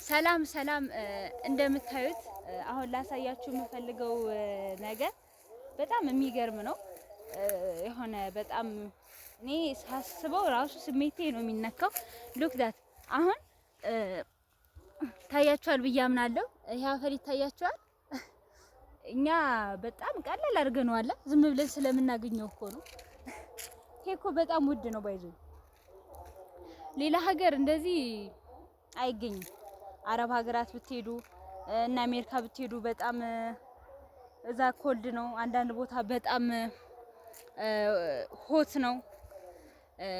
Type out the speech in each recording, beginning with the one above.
ሰላም ሰላም እንደምታዩት አሁን ላሳያችሁ የምፈልገው ነገር በጣም የሚገርም ነው። የሆነ በጣም እኔ ሳስበው ራሱ ስሜቴ ነው የሚነካው። ሉክ ዳት አሁን ታያችኋል ብዬ አምናለሁ። ይሄ አፈር ይታያችኋል። እኛ በጣም ቀላል አድርገነዋል ዝም ብለን ስለምናገኘው እኮ ነው። ይሄ እኮ በጣም ውድ ነው ባይዙ ሌላ ሀገር እንደዚህ አይገኝም። አረብ ሀገራት ብትሄዱ እና አሜሪካ ብትሄዱ በጣም እዛ ኮልድ ነው። አንዳንድ ቦታ በጣም ሆት ነው።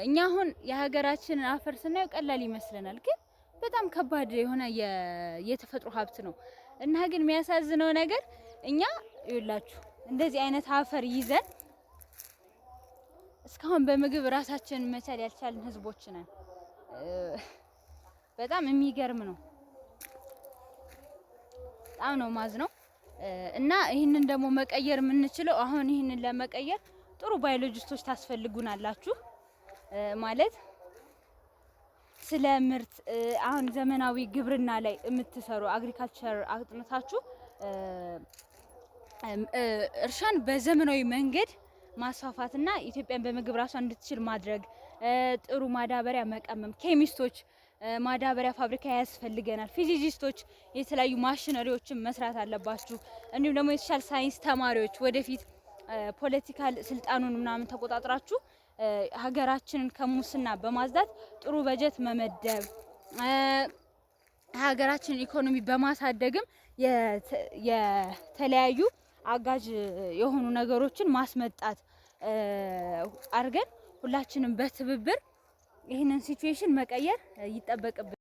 እኛ አሁን የሀገራችንን አፈር ስናየው ቀላል ይመስለናል፣ ግን በጣም ከባድ የሆነ የተፈጥሮ ሀብት ነው። እና ግን የሚያሳዝነው ነገር እኛ ይኸውላችሁ እንደዚህ አይነት አፈር ይዘን እስካሁን በምግብ ራሳችንን መቻል ያልቻልን ህዝቦች ነን። በጣም የሚገርም ነው። በጣም ነው ማዝነው። እና ይህንን ደግሞ መቀየር የምንችለው አሁን ይህንን ለመቀየር ጥሩ ባዮሎጂስቶች ታስፈልጉናላችሁ። ማለት ስለ ምርት አሁን ዘመናዊ ግብርና ላይ የምትሰሩ አግሪካልቸር አጥንታችሁ እርሻን በዘመናዊ መንገድ ማስፋፋትና ኢትዮጵያን በምግብ ራሷን እንድትችል ማድረግ፣ ጥሩ ማዳበሪያ መቀመም፣ ኬሚስቶች ማዳበሪያ ፋብሪካ ያስፈልገናል። ፊዚሲስቶች የተለያዩ ማሽነሪዎችን መስራት አለባችሁ። እንዲሁም ደግሞ የተሻለ ሳይንስ ተማሪዎች ወደፊት ፖለቲካል ስልጣኑን ምናምን ተቆጣጥራችሁ ሀገራችንን ከሙስና በማጽዳት ጥሩ በጀት መመደብ፣ ሀገራችንን ኢኮኖሚ በማሳደግም የተለያዩ አጋዥ የሆኑ ነገሮችን ማስመጣት አድርገን ሁላችንም በትብብር ይህንን ሲቹዌሽን መቀየር ይጠበቅብናል።